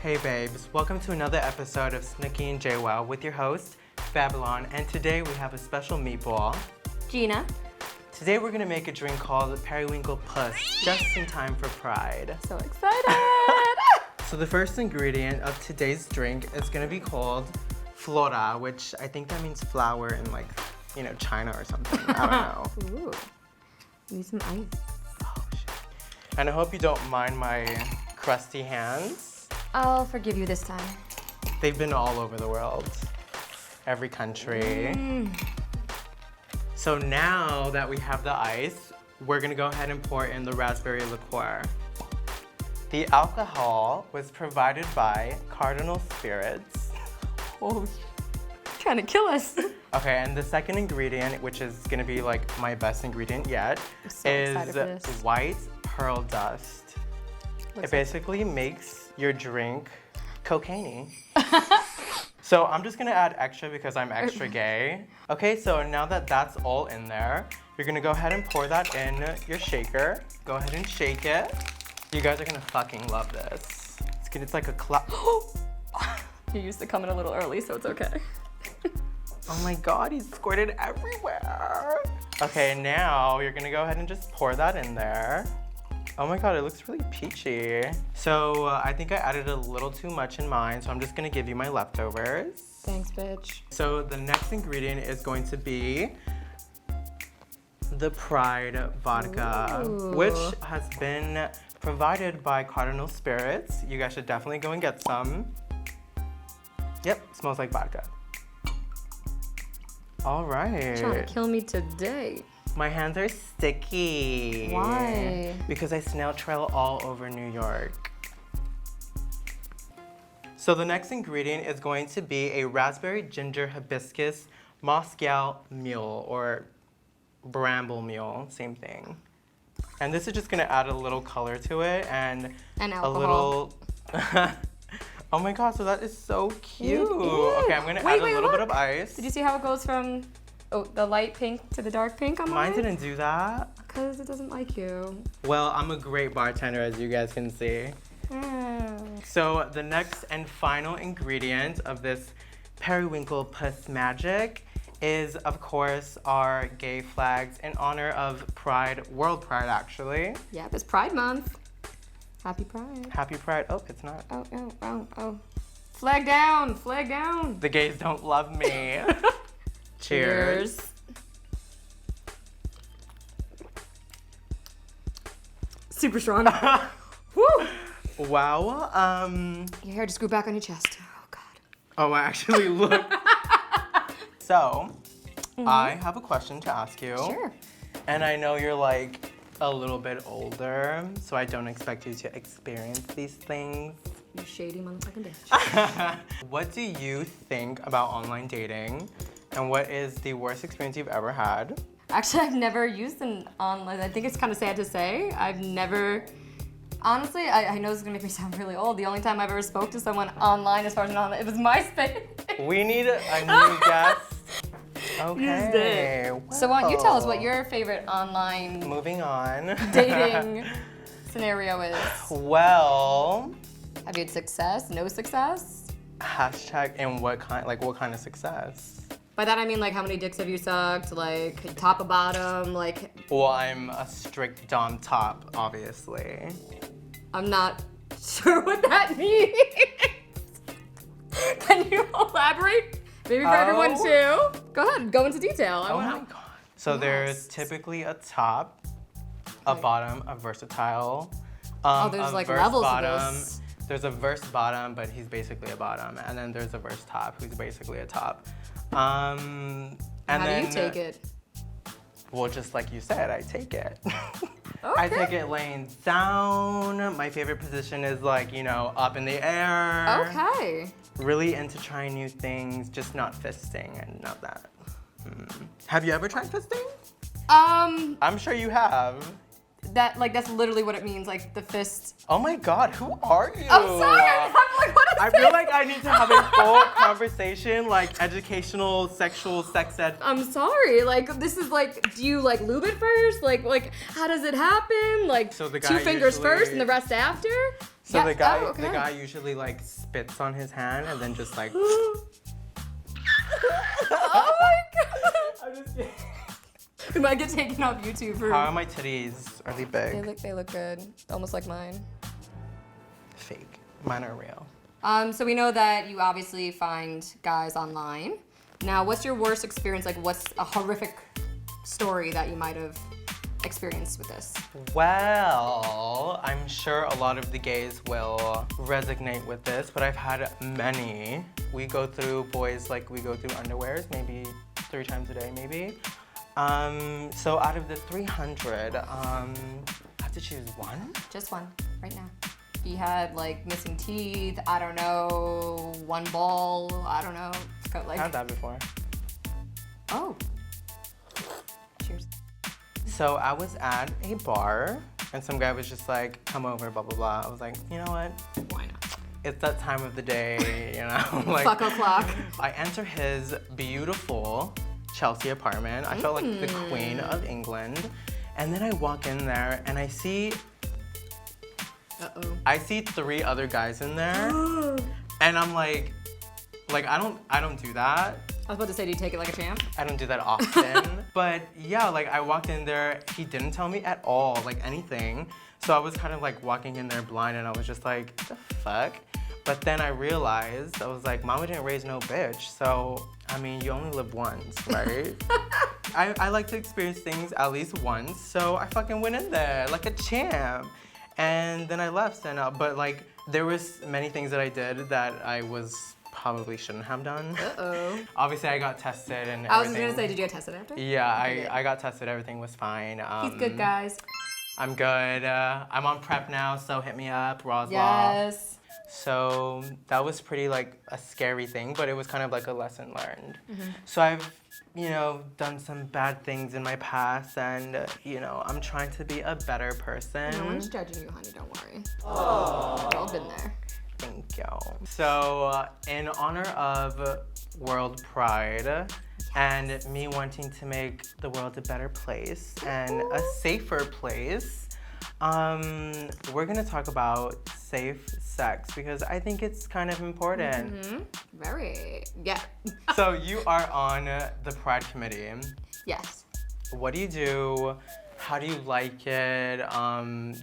Hey babes, welcome to another episode of Snooki and JWell with your host, Babylon, and today we have a special meatball. Gina. Today we're gonna make a drink called Perriwinkle Puss, just in time for Pride. So excited! So the first ingredient of today's drink is gonna be called flora, which I think that means flower in China or something, I don't know. Ooh, need some ice. Oh shit. And I hope you don't mind my crusty hands. I'll forgive you this time. They've been all over the world, every country. So now that we have the ice, we're gonna go ahead and pour in the raspberry liqueur. The alcohol was provided by Cardinal Spirits. Oh, trying to kill us. Okay, and the second ingredient, which is gonna be like my best ingredient yet, I'm so excited for is this. white pearl dust. It basically makes your drink cocaine-y. So I'm just gonna add extra because I'm extra gay. Okay, so now that that's all in there, you're gonna go ahead and pour that in your shaker. Go ahead and shake it. You guys are gonna fucking love this. It's like a cloud. You used to come in a little early, so it's okay. Oh my God, he's squirted everywhere. Okay, now you're gonna go ahead and just pour that in there. Oh my God, it looks really peachy. So I think I added a little too much in mine, so I'm just gonna give you my leftovers. Thanks, bitch. So the next ingredient is going to be the Pride vodka, which has been provided by Cardinal Spirits. You guys should definitely go and get some. Yep, smells like vodka. All right. Trying to kill me today. My hands are sticky. Why? Because I snail trail all over New York. So the next ingredient is going to be a raspberry ginger hibiscus Moscow mule or bramble mule, same thing. And this is just gonna add a little color to it and alcohol. a little. Oh my God, so that is so cute. Okay, I'm gonna add a little bit of ice. Did you see how it goes from the light pink to the dark pink on mine? Mine didn't do that. Because it doesn't like you. Well, I'm a great bartender, as you guys can see. So the next and final ingredient of this Perriwinkle Puss magic is, of course, our gay flags in honor of Pride, World Pride, actually. Yep, it's Pride Month. Happy Pride. Happy Pride. Oh, it's not. Oh. Flag down, flag down. The gays don't love me. Cheers. Super strong. Woo! Wow. Your hair just grew back on your chest. Oh God. Oh, I actually look. So, I have a question to ask you. Sure. And I know you're like a little bit older, so I don't expect you to experience these things. You shady motherfucking bitch. What do you think about online dating? And what is the worst experience you've ever had? Actually, I've never used an online. I think it's kind of sad to say. I've never. Honestly, I know this is gonna make me sound really old. The only time I've ever spoke to someone online, as far as it was MySpace. We need a new guest. Okay. So why don't you tell us what your favorite online Moving on. dating scenario is? Well. Have you had success? No success? Hashtag and what kind of success? By that I mean like how many dicks have you sucked? Like top or bottom? Like. Well, I'm a strict dom top, obviously. I'm not sure what that means. Can you elaborate? Maybe for everyone too. Go ahead, go into detail. Oh my God. So there's typically a top, a bottom, a versatile. There's like levels bottom. of this. There's a verse bottom, but he's basically a bottom, and then there's a verse top, who's basically a top. How do you take it? Well, just like you said, I take it. Okay. I take it laying down. My favorite position is up in the air. Okay. Really into trying new things, just not fisting and not that. Have you ever tried fisting? I'm sure you have. That's literally what it means, like the fist. Oh my God, who are you? I'm sorry, I'm like, what is I feel like I need to have a full conversation, like educational, sexual, sex ed. I'm sorry, like this is like, do you like lube it first? Like how does it happen? Like So the guy 2 fingers usually- first and the rest after? So Yeah. the guy, Oh, okay. the guy usually like spits on his hand and then just like. Oh my god! I'm just kidding. We might get taken off YouTube for. How are my titties? Are they big? They look good, almost like mine. Fake. Mine are real. So we know that you obviously find guys online. Now, what's your worst experience? Like, what's a horrific story that you might have experienced with this? Well, I'm sure a lot of the gays will resonate with this, but I've had many. We go through boys like we go through underwears, maybe 3 times a day, maybe. So out of the 300, I have to choose one? Just one, right now. He had like missing teeth, I don't know, one ball, I don't know. Felt like. I've had that before. Oh. Cheers. So I was at a bar and some guy was just like, come over, blah, blah, blah. I was like, you know what? Why not? It's that time of the day, you know? Like, Fuck o'clock. I enter his beautiful Chelsea apartment. I felt like the Queen of England. And then I walk in there and I see Uh-oh. I see 3 other guys in there, and I'm like I don't do that. I was about to say, do you take it like a champ? I don't do that often. But yeah, like I walked in there, he didn't tell me at all, like anything. So I was kind of like walking in there blind, and I was just like, the fuck? But then I realized, I was like, mama didn't raise no bitch. So, I mean, you only live once, right? I like to experience things at least once, so I fucking went in there like a champ. And then I left, and but like there was many things that I did that I probably shouldn't have done. Uh-oh. Obviously, I got tested and everything. I was gonna say, did you get tested after? Yeah, I got tested. Everything was fine. He's good, guys. I'm good. I'm on prep now, so hit me up, Roswell. Yes. So that was pretty like a scary thing, but it was kind of like a lesson learned. So I've, done some bad things in my past, and I'm trying to be a better person. No one's judging you, honey. Don't worry. Aww. We've all been there. Thank you. So in honor of World Pride and me wanting to make the world a better place and a safer place, we're gonna talk about safe sex because I think it's kind of important. Very. Yeah. So you are on the Pride Committee. Yes. What do you do? How do you like it?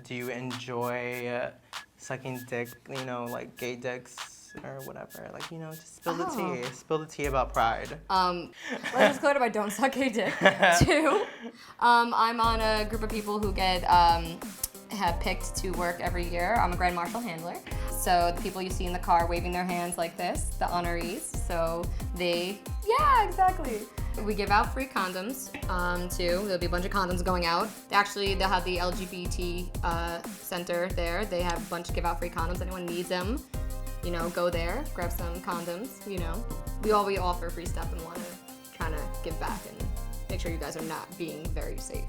Do you enjoy sucking dick, like gay dicks or whatever? Like, just spill the tea. Spill the tea about Pride. Let's clear up, I don't suck a dick. 2, I'm on a group of people who have picked to work every year. I'm a Grand Marshal handler. So the people you see in the car waving their hands like this, the honorees. So yeah, exactly. We give out free condoms, too. There'll be a bunch of condoms going out. They'll have the LGBT center there. They have a bunch of give out free condoms. Anyone needs them, go there, grab some condoms, We offer free stuff and want to kind of give back and make sure you guys are not being very safe.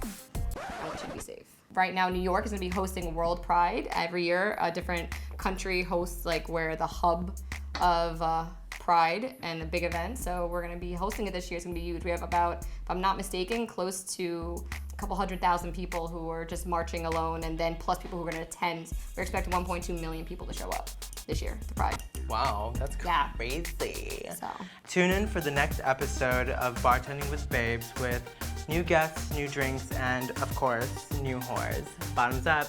I want you to be safe. Right now, New York is going to be hosting World Pride. Every year, a different country hosts like where the hub of Pride and a big event. So we're going to be hosting it this year. It's going to be huge. We have about, if I'm not mistaken, close to a couple 100,000 people who are just marching alone, and then plus people who are going to attend. We're expecting 1.2 million people to show up this year to Pride. Wow, that's crazy. So. Tune in for the next episode of Bartending with Babes with new guests, new drinks, and of course, new whores. Bottoms up.